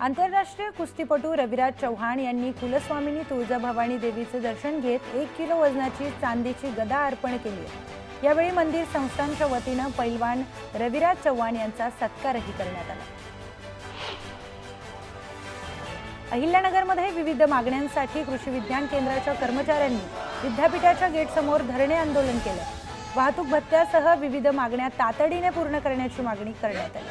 आंतरराष्ट्रीय कुस्तीपटू रविराज चव्हाण यांनी कुलस्वामिनी तुळजाभवानी देवीचे दर्शन घेत 1 किलो वजनाची चांदीची गदा अर्पण केली आहे। यावेळी मंदिर संस्थानच्या वतीने पैलवान रविराज चव्हाण यांचा सत्कारही करण्यात आला। अहिल्यानगरमध्ये विविध मागण्यांसाठी कृषी विज्ञान केंद्राच्या कर्मचाऱ्यांनी विद्यापीठाच्या गेटसमोर धरणे आंदोलन केले। वाहतूक भत्त्यासह विविध मागण्या तातडीने पूर्ण करण्याची मागणी करण्यात आली।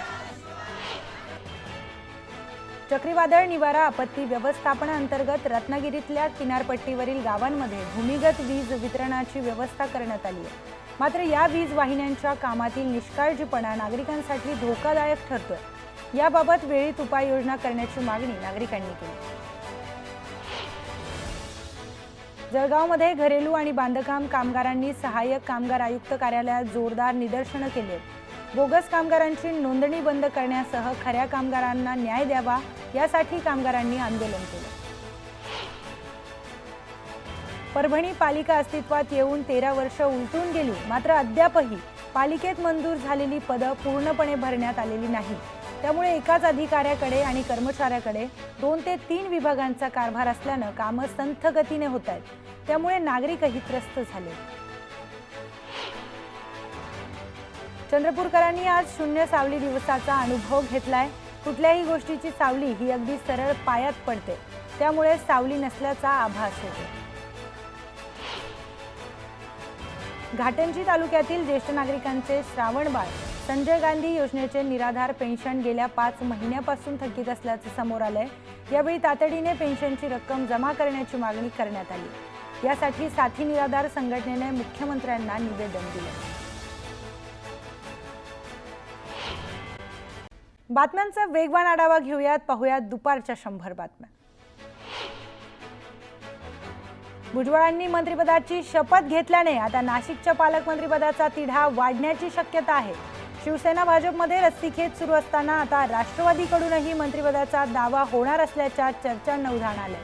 चक्रीवादळ निवारा आपत्ती व्यवस्थापनाअंतर्गत रत्नागिरीतल्या किनारपट्टीवरील गावांमध्ये भूमिगत वीज वितरणाची व्यवस्था करण्यात आली आहे। मात्र या वीज वाहिन्यांच्या कामातील निष्काळजीपणा नागरिकांसाठी धोकादायक ठरतोय। याबाबत वेळीच उपाययोजना करण्याची मागणी नागरिकांनी केली। जळगावमध्ये घरेलू आणि बांधकाम कामगारांनी सहाय्यक कामगार आयुक्त कार्यालयात जोरदार निदर्शनं केली। बोगस कामगारांची नोंदणी बंद करण्यासह खऱ्या कामगारांना न्याय द्यावा यासाठी कामगारांनी आंदोलन केले। परभणी पालिका अस्तित्वात येऊन 13 वर्ष उलटून गेली, मात्र अद्यापही पालिकेत मंजूर झालेली पदं पूर्णपणे भरण्यात आलेली नाही। त्यामुळे एकाच अधिकाऱ्याकडे आणि कर्मचाऱ्याकडे 2 ते 3 विभागांचा कारभार असल्याने कामं संथ गतीने होत आहेत। त्यामुळे नागरिकही त्रस्त झाले। चंद्रपूरकरांनी आज शून्य सावली दिवसाचा अनुभव घेतलाय। कुठल्याही गोष्टीची सावली ही अगदी सरळ पायात पडते, त्यामुळे सावली नसल्याचा आभास होतो। घाटंजी तालुक्यातील ज्येष्ठ नागरिकांचे श्रावणबाळ संजय गांधी योजनेचे निराधार पेन्शन गेल्या 5 महिन्यापासून थकीत असल्याचे समोर आले। यावेळी तातडीने पेन्शनची रक्कम जमा करण्याची मागणी करण्यात आली। यासाठी साथी निराधार संघटनेने मुख्यमंत्र्यांना निवेदन दिले। बातम्यांचा वेगवान आढावा घेऊयात, पाहूयात दुपारच्या 100 बातम्या। भुजबळांनी मंत्रिपदाची शपथ घेतल्याने आता नाशिकच्या पालकमंत्रीपदाचा तिढा वाढण्याची शक्यता आहे। शिवसेना भाजपमध्ये रस्सीखेच सुरू असताना आता राष्ट्रवादीकडूनही मंत्रिपदाचा दावा होणार असल्याच्या चर्चांना उधाण आले।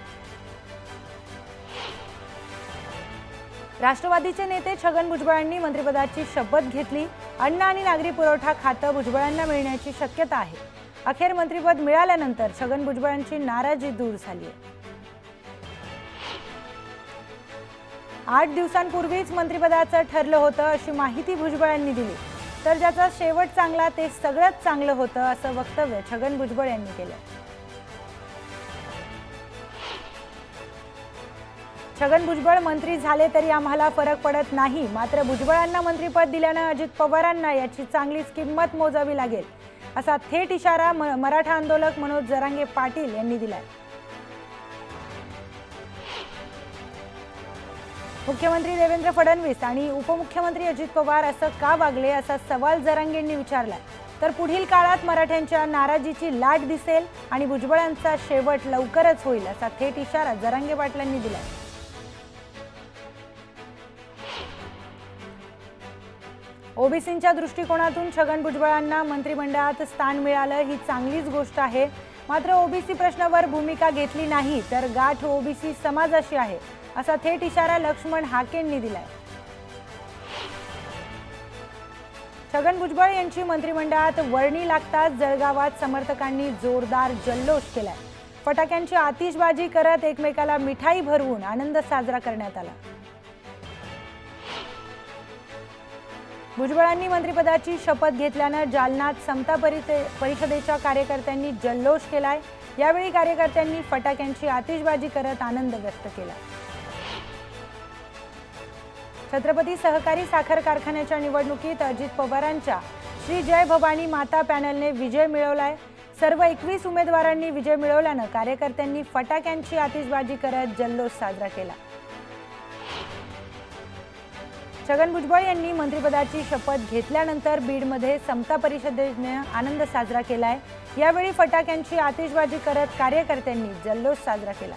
राष्ट्रवादीचे नेते छगन भुजबळांनी मंत्रिपदाची शपथ घेतली। अन्न आणि नागरी पुरवठा खातं भुजबळांना मिळण्याची शक्यता आहे। अखेर मंत्रिपद मिळाल्यानंतर छगन भुजबळांची नाराजी दूर झाली आहे। 8 दिवसांपूर्वीच मंत्रिपदाचं ठरलं होतं अशी माहिती भुजबळांनी दिली, तर ज्याचा शेवट चांगला ते सगळंच चांगलं होतं असं वक्तव्य छगन भुजबळ यांनी केलं। छगन भुजबळ मंत्री झाले तरी आम्हाला फरक पडत नाही, मात्र भुजबळांना मंत्रिपद दिल्यानं अजित पवारांना याची चांगलीच किंमत मोजावी लागेल असा थेट इशारा मराठा आंदोलक मनोज जरांगे पाटील यांनी दिलाय। मुख्यमंत्री देवेंद्र फडणवीस आणि उपमुख्यमंत्री अजित पवार असं का वागले असा सवाल जरांगेंनी विचारलाय। तर पुढील काळात मराठ्यांच्या नाराजीची लाट दिसेल आणि भुजबळांचा शेवट लवकरच होईल असा थेट इशारा जरांगे पाटलांनी दिलाय। ओबीसींच्या दृष्टिकोनातून छगन भुजबळांना मंत्रिमंडळात स्थान मिळालं ही चांगलीच गोष्ट आहे, मात्र ओबीसी प्रश्नावर भूमिका घेतली नाही तर गाठ ओबीसी समाजाशी आहे असा थेट इशारा लक्ष्मण हाकेंनी दिलाय। छगन भुजबळ यांची मंत्रिमंडळात वर्णी लागताच जळगावात समर्थकांनी जोरदार जल्लोष केलाय। फटाक्यांची आतिषबाजी करत एकमेकाला मिठाई भरवून आनंद साजरा करण्यात आला। भुजबळांनी मंत्रिपदाची शपथ घेतल्यानं जालन्यात समता परिषदेच्या कार्यकर्त्यांनी जल्लोष केलाय। यावेळी कार्यकर्त्यांनी फटाक्यांची आतिषबाजी करत आनंद व्यक्त केला। छत्रपती सहकारी साखर कारखान्याच्या निवडणुकीत अजित पवारांच्या श्री जय भवानी माता पॅनलने विजय मिळवलाय। सर्व 21 उमेदवारांनी विजय मिळवल्यानं कार्यकर्त्यांनी फटाक्यांची आतिषबाजी करत जल्लोष साजरा केला। छगन भुजबळ यांनी मंत्रिपदाची शपथ घेतल्यानंतर बीडमध्ये समता परिषदेने आनंद साजरा केलाय। यावेळी फटाक्यांची आतिषबाजी करत कार्यकर्त्यांनी जल्लोष साजरा केला।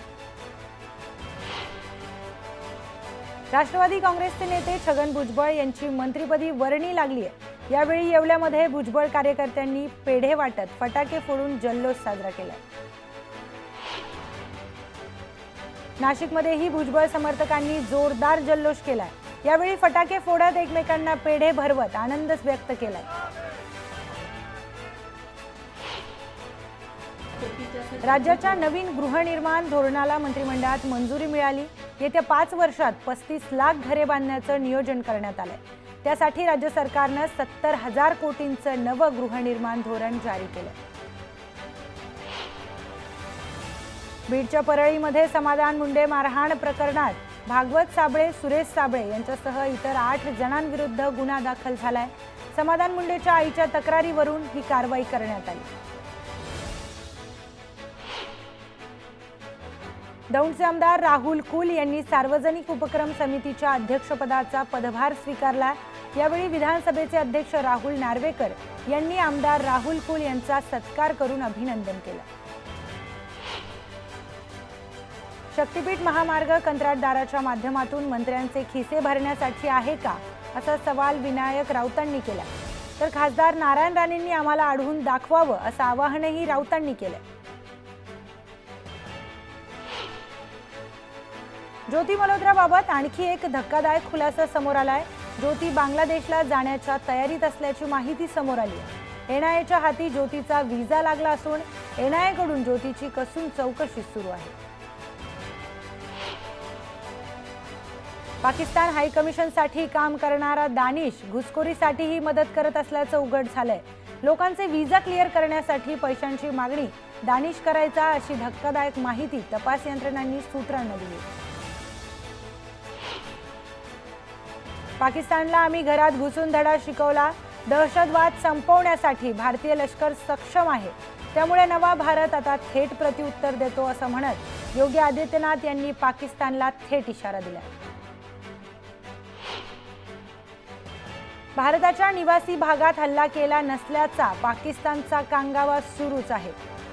राष्ट्रवादी काँग्रेसचे नेते छगन भुजबळ यांची मंत्रिपदी वर्णी लागली आहे। यावेळी येवल्यामध्ये भुजबळ कार्यकर्त्यांनी पेढे वाटत फटाके फोडून जल्लोष साजरा केला। नाशिकमध्येही भुजबळ समर्थकांनी जोरदार जल्लोष केलाय। यावेळी फटाके फोडत एकमेकांना पेढे भरवत आनंद व्यक्त केलाय। राज्याच्या नवीन गृहनिर्माण धोरणाला मंत्रिमंडळात मंजुरी मिळाली। येत्या 5 वर्षात 35 लाख घरे बांधण्याचं नियोजन करण्यात आलंय। त्यासाठी राज्य सरकारनं 70,000 कोटींचं नवं गृहनिर्माण धोरण जारी केलं। बीडच्या परळीमध्ये समाधान मुंडे मारहाण प्रकरणात भागवत साबळे, सुरेश साबळे यांच्यासह इतर 8 जणांविरुद्ध गुन्हा दाखल झालाय। समाधान मुंडेच्या आईच्या तक्रारीवरून ही कारवाई करण्यात आली। दौंडचे आमदार राहुल कुल यांनी सार्वजनिक उपक्रम समितीच्या अध्यक्षपदाचा पदभार स्वीकारला। यावेळी विधानसभेचे अध्यक्ष राहुल नार्वेकर यांनी आमदार राहुल कुल यांचा सत्कार करून अभिनंदन केलं। शक्तीपीठ महामार्ग कंत्राटदाराच्या माध्यमातून मंत्र्यांचे खिसे भरण्यासाठी आहे का, असा सवाल विनायक राऊतांनी केला। तर खासदार नारायण राणेंनी आम्हाला अडवून दाखवावं असं आवाहनही राऊतांनी केलं। ज्योती मल्होत्राबाबत आणखी एक धक्कादायक खुलासा समोर आलाय। ज्योती बांगलादेशला जाण्याच्या तयारीत असल्याची माहिती समोर आली आहे। एनआयएच्या हाती ज्योतीचा व्हिसा लागला असून एनआयएकडून ज्योतीची कसून चौकशी सुरू आहे। पाकिस्तान हाय कमिशनसाठी काम करणारा दानिश घुसखोरीसाठीही मदत करत असल्याचं उघड झालंय। लोकांचे व्हिसा क्लिअर करण्यासाठी पैशांची मागणी दानिश करायचा, अशी धक्कादायक माहिती तपास यंत्रणांनी सूत्रांना दिली। पाकिस्तानला आम्ही घरात घुसून धडा शिकवला। दहशतवाद संपवण्यासाठी भारतीय लष्कर सक्षम आहे, त्यामुळे नवा भारत आता थेट प्रत्युत्तर देतो, असं म्हणत योगी आदित्यनाथ यांनी पाकिस्तानला थेट इशारा दिला। भारताच्या निवासी भागात हल्ला केला नसल्याचा पाकिस्तानचा कांगावा सुरूच आहे।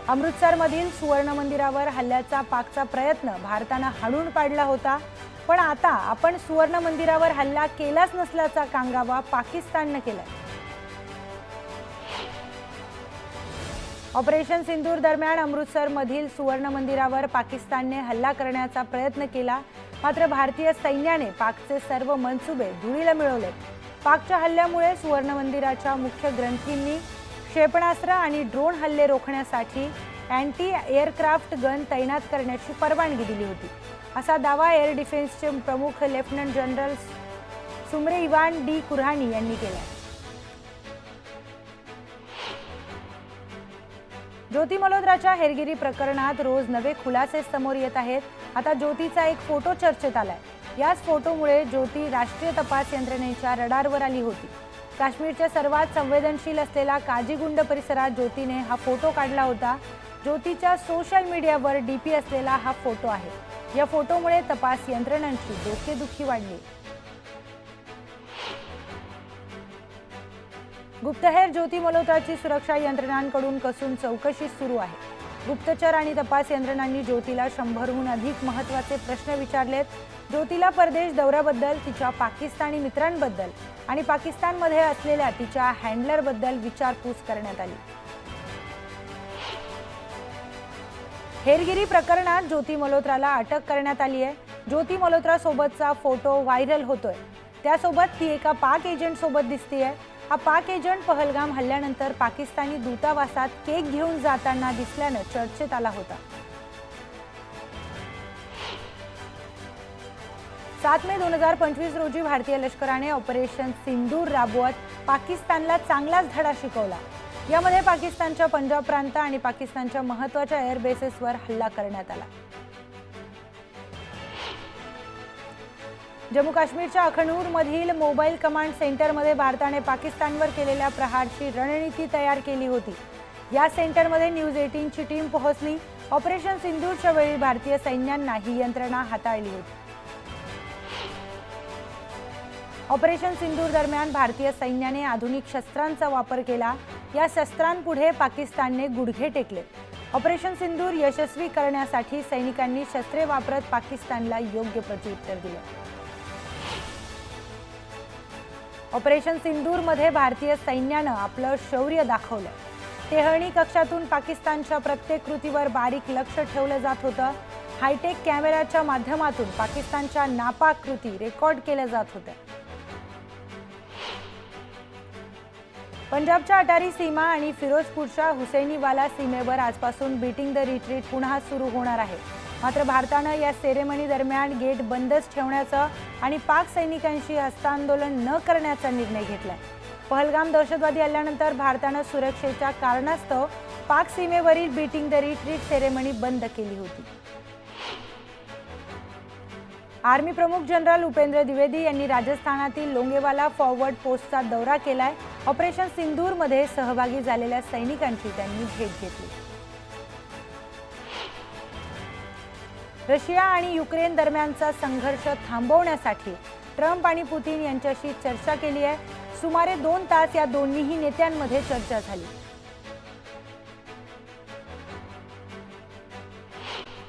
अमृतसरमधील सुवर्ण मंदिरावर हल्ल्याचा पाकचा प्रयत्न भारतानं हाणून पाडला होता, पण आता आपण सुवर्ण मंदिरावर हल्ला केलाच नसल्याचा कांगावा पाकिस्ताननं केलाय। ऑपरेशन सिंदूर दरम्यान अमृतसरमधील सुवर्ण मंदिरावर पाकिस्तानने हल्ला करण्याचा प्रयत्न केला, मात्र भारतीय सैन्याने पाकचे सर्व मनसुबे धुळीला मिळवले। पाकच्या हल्ल्यामुळे सुवर्ण मंदिराच्या मुख्य ग्रंथींनी क्षेपणास्त्र आणि ड्रोन हल्ले रोखण्यासाठी अँटी एअरक्राफ्ट गन तैनात करण्याची परवानगी दिली होती, असा दावा एअर डिफेन्सचे प्रमुख लेफ्टनंट जनरल सुमरे इवान डी कुऱ्हानी यांनी केला। ज्योती मल्होत्राच्या हेरगिरी प्रकरणात रोज नवे खुलासे समोर येत आहेत। आता ज्योतीचा एक फोटो चर्चेत आलाय। याच फोटोमुळे ज्योती राष्ट्रीय तपास यंत्रणेच्या रडारवर आली होती। काश्मीरच्या सर्वात संवेदनशील असलेला काजीगुंड परिसरात ज्योतीने हा फोटो काढला होता। ज्योतीच्या सोशल मीडियावर डीपी असलेला हा फोटो आहे। या फोटोमुळे तपास यंत्रणांची डोकेदुखी वाढली। गुप्तहेर ज्योती मल्होत्राची सुरक्षा यंत्रणांकडून कसून चौकशी सुरू आहे। गुप्तचर आणि तपास यंत्रणांनी ज्योतीला 100हून अधिक महत्त्वाचे प्रश्न विचारलेत। ज्योतीला परदेश दौऱ्याबद्दल, तिच्या पाकिस्तानी मित्रांबद्दल आणि पाकिस्तानमध्ये असलेल्या तिच्या हँडलरबद्दल विचारपूस करण्यात आली। हेरगिरी प्रकरणात ज्योती मल्होत्राला अटक करण्यात आली आहे। ज्योती मल्होत्रा सोबतचा फोटो व्हायरल होतोय। त्यासोबत ती एका पाक एजंट सोबत दिसतेय। हा पाक एजंट पहलगाम हल्ल्यानंतर पाकिस्तानी दूतावासात केक घेऊन जाताना दिसल्यानं चर्चेत आला होता। 7 मे 2025 रोजी भारतीय लष्कराने ऑपरेशन सिंदूर राबवत पाकिस्तानला चांगलाच धडा शिकवला। यामध्ये पाकिस्तानच्या पंजाब प्रांत आणि पाकिस्तानच्या महत्त्वाच्या एअर बेसेसवर हल्ला करण्यात आला। जम्मू काश्मीरच्या अखनूरमधील मोबाईल कमांड सेंटरमध्ये भारताने पाकिस्तानवर केलेल्या प्रहारची रणनीती तयार केली होती। या सेंटरमध्ये न्यूज 18ची टीम पोहोचली। ऑपरेशन सिंदूरच्या वेळी भारतीय सैन्यांना ही यंत्रणा हाताळली होती। ऑपरेशन सिंदूर दरम्यान भारतीय सैन्याने आधुनिक शस्त्रांचा वापर केला। या शस्त्रांपुढे पाकिस्तानने गुडघे टेकले। ऑपरेशन सिंदूर यशस्वी करण्यासाठी सैनिकांनी शस्त्रे वापरत पाकिस्तानला योग्य प्रत्युत्तर दिले। ऑपरेशन सिंदूरमध्ये भारतीय सैन्यानं आपलं शौर्य दाखवलं। टेहळणी कक्षातून पाकिस्तानच्या प्रत्येक कृतीवर बारीक लक्ष ठेवलं जात होतं। हायटेक कॅमेऱ्याच्या माध्यमातून पाकिस्तानच्या नापाक कृती रेकॉर्ड केल्या जात होत्या। पंजाबच्या अटारी सीमा आणि फिरोजपूरच्या हुसैनीवाला सीमेवर आजपासून बीटिंग द रिट्रीट पुन्हा सुरू होणार आहे। मात्र भारतानं या सेरेमनी दरम्यान गेट बंदच ठेवण्याचा आणि पाक सैनिकांशी हस्तांदोलन न करण्याचा निर्णय घेतलाय। पहलगाम दहशतवादी हल्ल्यानंतर भारतानं सुरक्षेच्या कारणास्तव पाक सीमेवरील बीटिंग द रिट्रीट सेरेमनी बंद केली होती। आर्मी प्रमुख जनरल उपेंद्र द्विवेदी यांनी राजस्थानातील लोंगेवाला फॉरवर्ड पोस्टचा दौरा केलाय। ऑपरेशन सिंदूरमध्ये सहभागी झालेल्या सैनिकांची त्यांनी भेट घेतली। रशिया आणि युक्रेन दरम्यानचा संघर्ष थांबवण्यासाठी ट्रम्प आणि पुतिन यांच्याशी चर्चा केली आहे। सुमारे 2 तास या दोन्ही नेत्यांमध्ये चर्चा झाली।